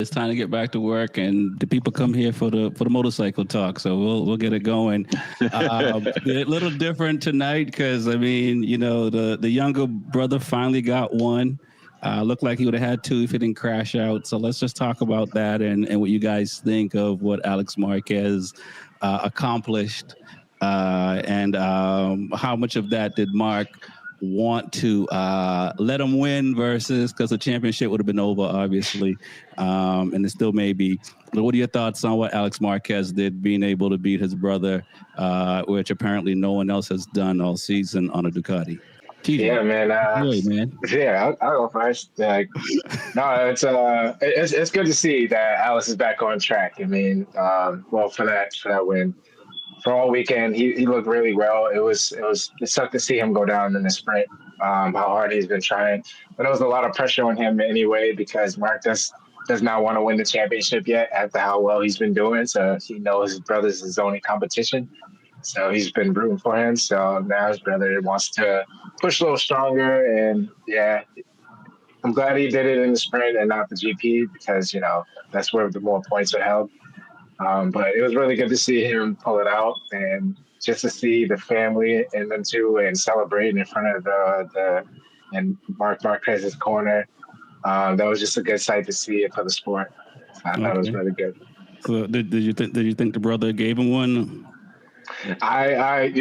It's time to get back to work, and the people come here for the motorcycle talk. So we'll get it going. A little different tonight because I mean, the younger brother finally got one. Looked like he would have had two if he didn't crash out. So let's just talk about that and what you guys think of what Alex Marquez accomplished, and how much of that did Mark want to let him win versus because the championship would have been over, obviously, and it still may be. What are your thoughts on what Alex Marquez did, being able to beat his brother, which apparently no one else has done all season on a Ducati? TJ, Yeah, man. boy, man. Yeah, I'll go first. No, it's good to see that Alice is back on track. I mean, well, for that win, for all weekend, he looked really well. It sucked to see him go down in the sprint. How hard he's been trying, but there was a lot of pressure on him anyway because Mark does not want to win the championship yet after how well he's been doing. So he knows his brother's his only competition. So he's been rooting for him. So now his brother wants to push a little stronger. And yeah, I'm glad he did it in the sprint and not the GP because, that's where the more points are held. But it was really good to see him pull it out and just to see the family and them too and celebrating in front of and Mark Marquez's corner. That was just a good sight to see it for the sport. I thought it was really good. So did you think the brother gave him one? I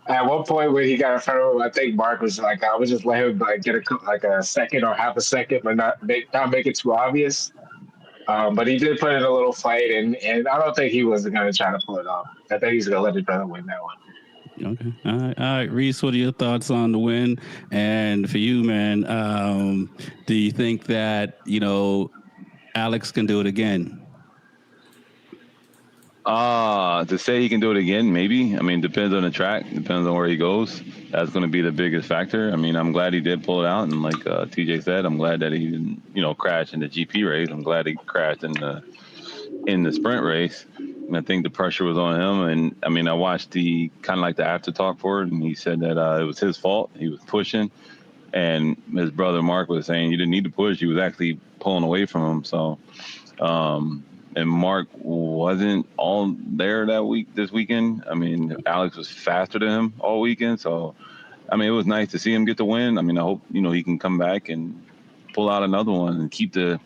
at one point when he got in front of him, I think Mark was like, I would just let him get a second or half a second, but not make it too obvious. But he did put in a little fight, and I don't think he was going to try to pull it off. I think he's going to let his brother win that one. Okay. All right. Reese, what are your thoughts on the win? And for you, man, do you think that, Alex can do it again? To say he can do it again, maybe. I mean, depends on the track, depends on where he goes. That's going to be the biggest factor. I mean, I'm glad he did pull it out, and like TJ said, I'm glad that he didn't, crash in the GP race. I'm glad he crashed in the sprint race. And I think the pressure was on him. And I mean, I watched the kind of like the after talk for it, and he said that it was his fault. He was pushing, and his brother Mark was saying you didn't need to push. He was actually pulling away from him. So. And Mark wasn't all there this weekend. I mean, Alex was faster than him all weekend. So, I mean, it was nice to see him get the win. I mean, I hope, he can come back and pull out another one and keep the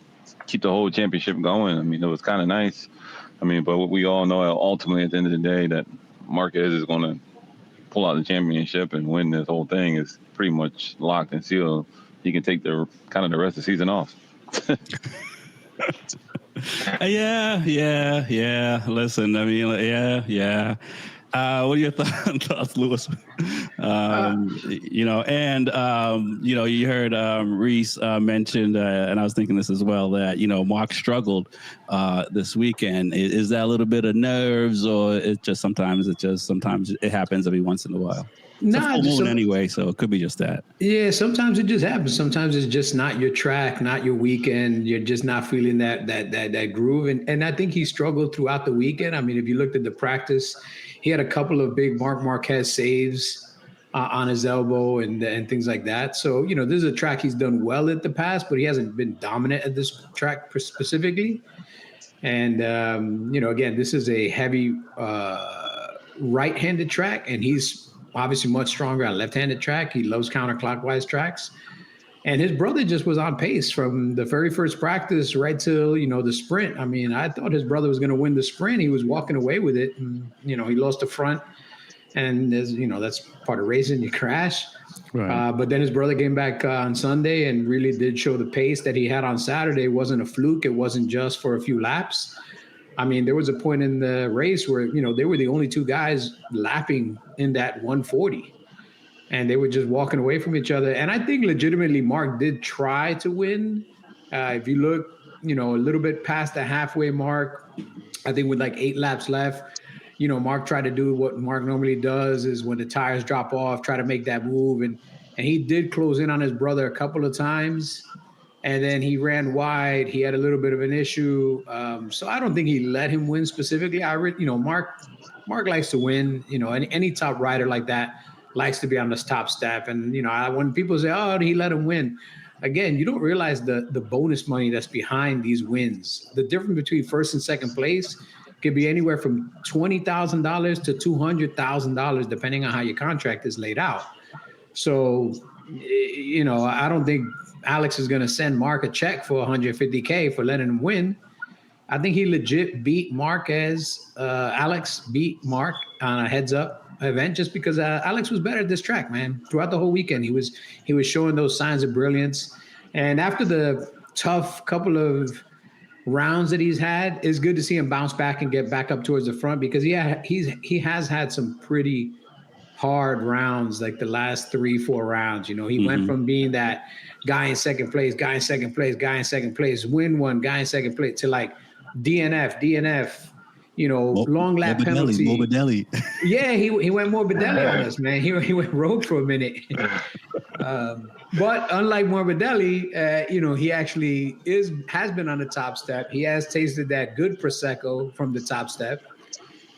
whole championship going. I mean, it was kind of nice. I mean, but what we all know ultimately at the end of the day that Marquez is going to pull out the championship and win this whole thing is pretty much locked and sealed. He can take the rest of the season off. Yeah. Listen, I mean, yeah. What are your thoughts, Lewis? You heard Reese mentioned, and I was thinking this as well, that, Mark struggled this weekend. Is that a little bit of nerves, or it's just sometimes it happens every once in a while? It's a full moon anyway, so it could be just that. Yeah, sometimes it just happens. Sometimes it's just not your track, not your weekend. You're just not feeling that groove. And I think he struggled throughout the weekend. I mean, if you looked at the practice, he had a couple of big Marc Marquez saves on his elbow and things like that. So, this is a track he's done well at the past, but he hasn't been dominant at this track specifically. And, again, this is a heavy right-handed track, and he's obviously much stronger on left-handed track. He loves counterclockwise tracks. And his brother just was on pace from the very first practice right till, the sprint. I mean, I thought his brother was going to win the sprint. He was walking away with it. And, he lost the front. And, that's part of racing. You crash. Right. But then his brother came back on Sunday and really did show the pace that he had on Saturday. It wasn't a fluke. It wasn't just for a few laps. I mean, there was a point in the race where, they were the only two guys lapping in that 140. And they were just walking away from each other. And I think legitimately Mark did try to win. If you look, a little bit past the halfway mark, I think with like 8 laps left, Mark tried to do what Mark normally does is when the tires drop off, try to make that move. And he did close in on his brother a couple of times. And then he ran wide. He had a little bit of an issue. So I don't think he let him win specifically. Mark likes to win. Any top rider like that likes to be on this top step. And, when people say, oh, he let him win. again, you don't realize the bonus money that's behind these wins. The difference between first and second place could be anywhere from $20,000 to $200,000, depending on how your contract is laid out. So, I don't think Alex is going to send Mark a check for $150K for letting him win. I think he legit beat Marquez. Alex beat Mark on a heads-up event just because Alex was better at this track, man. Throughout the whole weekend, he was showing those signs of brilliance. And after the tough couple of rounds that he's had, it's good to see him bounce back and get back up towards the front because he has had some pretty hard rounds, like the last 3-4 rounds. He went from being that guy in second place, win one, guy in second place, to like DNF, long lap penalty. Morbidelli. Yeah, he went Morbidelli on us, man. He went rogue for a minute. But unlike Morbidelli, he actually has been on the top step. He has tasted that good Prosecco from the top step.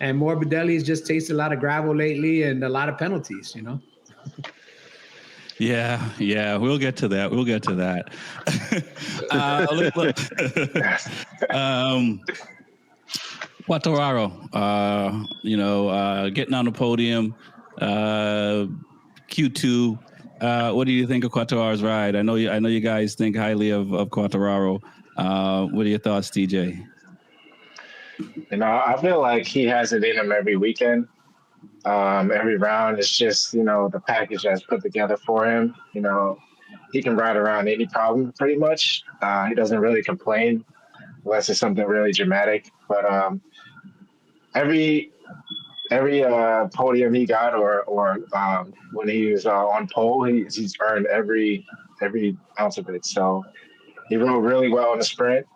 And Morbidelli's just tasted a lot of gravel lately and a lot of penalties, Yeah, we'll get to that. Quartararo, getting on the podium, Q2. What do you think of Quartararo's ride? I know you guys think highly of Quartararo. What are your thoughts, TJ? I feel like he has it in him every weekend. Every round is just, the package that's put together for him. He can ride around any problem pretty much. He doesn't really complain unless it's something really dramatic. But every podium he got or when he was on pole, he's earned every ounce of it. So he rode really well in the sprint.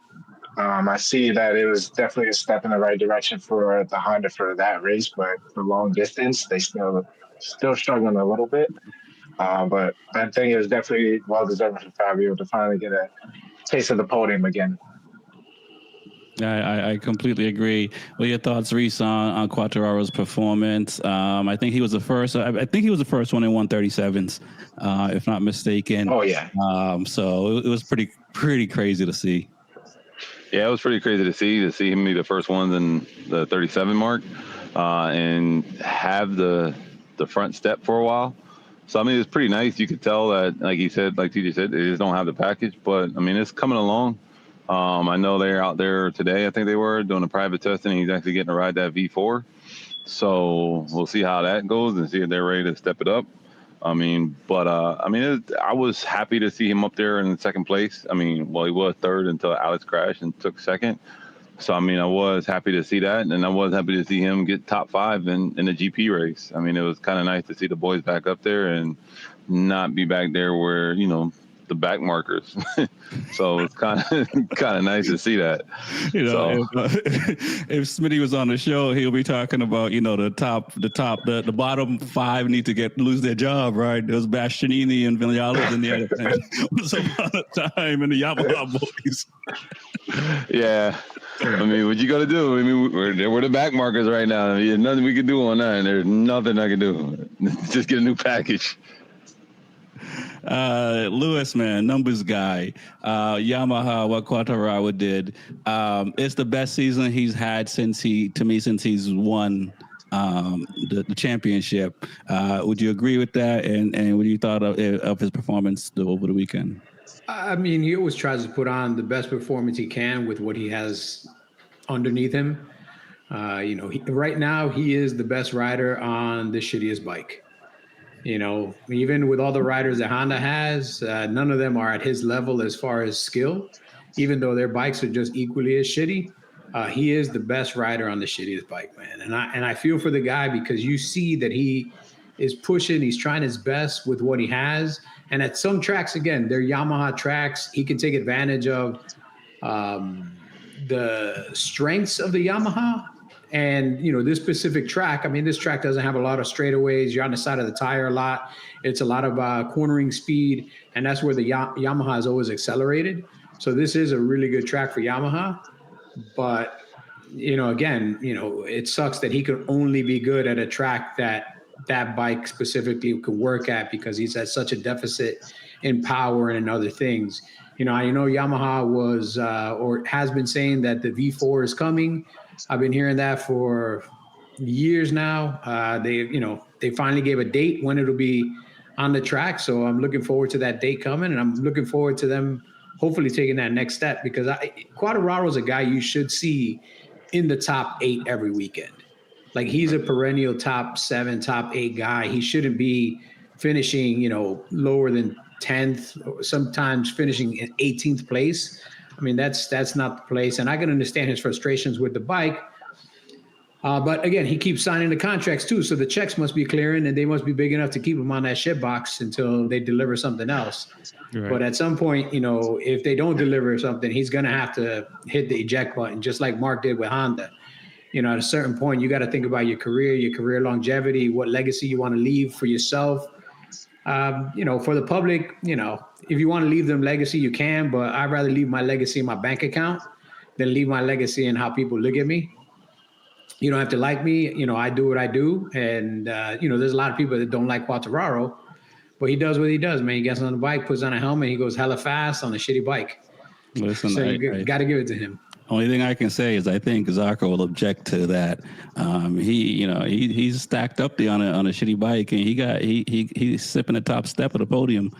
I see that it was definitely a step in the right direction for the Honda for that race, but for long distance, they still struggling a little bit. But I think it was definitely well-deserved for Fabio to finally get a taste of the podium again. I completely agree. What are your thoughts, Reese, on Quartararo's performance? I think he was the first. I think he was the first one in 137s, if not mistaken. Oh yeah. So it was pretty crazy to see. Yeah, it was pretty crazy to see him be the first ones in the 37 mark, and have the front step for a while. So I mean, it's pretty nice. You could tell that, like TJ said, they just don't have the package. But I mean, it's coming along. I know they're out there today. I think they were doing a private testing. He's actually getting to ride that V4. So we'll see how that goes and see if they're ready to step it up. I mean, but I was happy to see him up there in second place. I mean, well, he was third until Alex crashed and took second. So, I mean, I was happy to see that. And I was happy to see him get top 5 in the GP race. I mean, it was kind of nice to see the boys back up there and not be back there where, the back markers. So it's kind of nice to see that. If Smitty was on the show, he'll be talking about the bottom 5 need to lose their job, right? There's Bastianini and Vinales in the other once upon a time, and the Yamaha boys. Yeah, I mean, what you got to do? I mean, we're the back markers right now. I mean, there's nothing we can do on that. There's nothing I can do. Just get a new package. Lewis, man, numbers guy. Yamaha, what Quartararo did. It's the best season he's had since he's won the championship. Would you agree with that? And what do you thought of his performance over the weekend? I mean, he always tries to put on the best performance he can with what he has underneath him. Right now he is the best rider on the shittiest bike. Even with all the riders that Honda has, none of them are at his level as far as skill, even though their bikes are just equally as shitty. He is the best rider on the shittiest bike, man. And I feel for the guy because you see that he is pushing, he's trying his best with what he has. And at some tracks, again, they're Yamaha tracks. He can take advantage of the strengths of the Yamaha. And, this specific track, I mean, this track doesn't have a lot of straightaways. You're on the side of the tire a lot. It's a lot of cornering speed. And that's where the Yamaha is always accelerated. So this is a really good track for Yamaha. But, again, it sucks that he could only be good at a track that bike specifically could work at because he's at such a deficit in power and in other things. I know Yamaha was or has been saying that the V4 is coming. I've been hearing that for years now. They finally gave a date when it'll be on the track. So I'm looking forward to that date coming, and I'm looking forward to them hopefully taking that next step, because Quartararo is a guy you should see in the top 8 every weekend. Like, he's a perennial top 7, top 8 guy. He shouldn't be finishing, lower than 10th, or sometimes finishing in 18th place. I mean, that's not the place. And I can understand his frustrations with the bike. But again, he keeps signing the contracts too. So the checks must be clearing, and they must be big enough to keep him on that shit box until they deliver something else. Right. But at some point, if they don't deliver something, he's going to have to hit the eject button, just like Mark did with Honda. At a certain point, you got to think about your career longevity, what legacy you want to leave for yourself. For the public, if you want to leave them legacy, you can, but I'd rather leave my legacy in my bank account than leave my legacy in how people look at me. You don't have to like me. I do what I do. And, there's a lot of people that don't like Quartararo, but he does what he does, man. He gets on the bike, puts on a helmet, he goes hella fast on a shitty bike. Listen, so you got to give it to him. Only thing I can say is I think Zarco will object to that. He's stacked up on a shitty bike, and he's sipping the top step of the podium.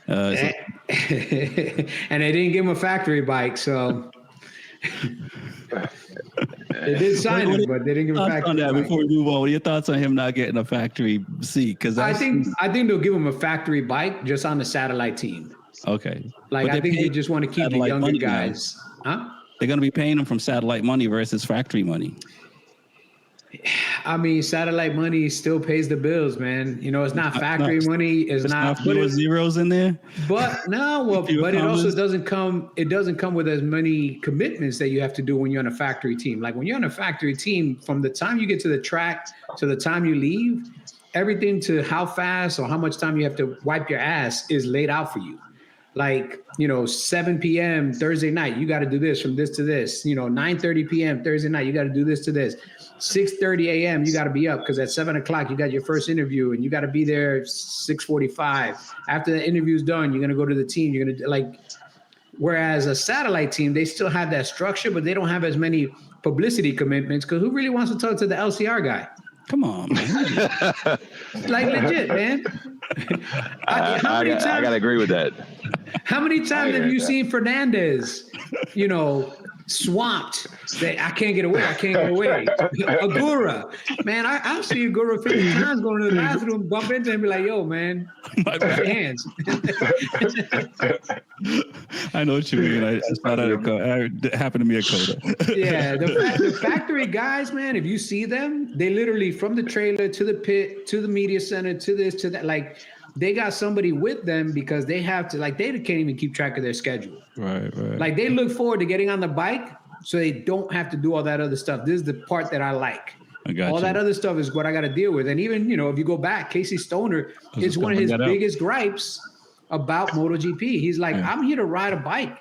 And they didn't give him a factory bike, so... They did sign him, but they didn't give him a factory. On that, before we move on, what are your thoughts on him not getting a factory seat? Because I think they'll give him a factory bike just on the satellite team. Okay, I think they just want to keep the younger guys. Huh? They're going to be paying them from satellite money versus factory money. I mean, satellite money still pays the bills, man. It's not factory money. It's not fewer zeros in there. But no, but it also doesn't come. It doesn't come with as many commitments that you have to do when you're on a factory team. Like, when you're on a factory team, from the time you get to the track to the time you leave, everything to how fast or how much time you have to wipe your ass is laid out for you. Like, 7 p.m. Thursday night, you got to do this from this to this. 9:30 p.m. Thursday night, you got to do this to this. 6:30 a.m. you got to be up, because at 7 o'clock you got your first interview, and you got to be there 6:45. After the interview's done, you're gonna go to the team. You're gonna whereas a satellite team, they still have that structure, but they don't have as many publicity commitments, because who really wants to talk to the LCR guy? Come on, man. Legit, man. I gotta agree with that. How many times have you seen Fernandez, swamped? I can't get away. Agura. Man, I've seen Agura 50 times going to the bathroom, bump into him and be like, yo, man, wash your hands. I know what you mean. It happened to me at Coda. Yeah, the factory guys, man, if you see them, they literally, from the trailer to the pit, to the media center, to this, to that, they got somebody with them, because they have to, they can't even keep track of their schedule. Right. They look forward to getting on the bike so they don't have to do all that other stuff. This is the part that I like. All that other stuff is what I got to deal with. And even, if you go back, Casey Stoner is one of his biggest gripes about MotoGP. He's like, I'm here to ride a bike.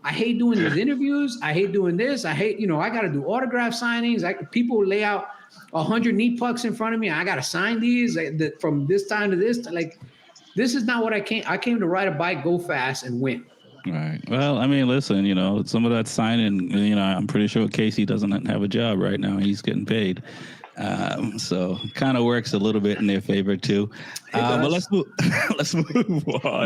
I hate doing these interviews. I hate doing this. I hate, I got to do autograph signings. People lay out 100 knee pucks in front of me. I got to sign these from this time to this. This is not what I came. I came to ride a bike, go fast, and win. Right. Well, I mean, listen, some of that signing, I'm pretty sure Casey doesn't have a job right now. He's getting paid. So kind of works a little bit in their favor too. But let's move on.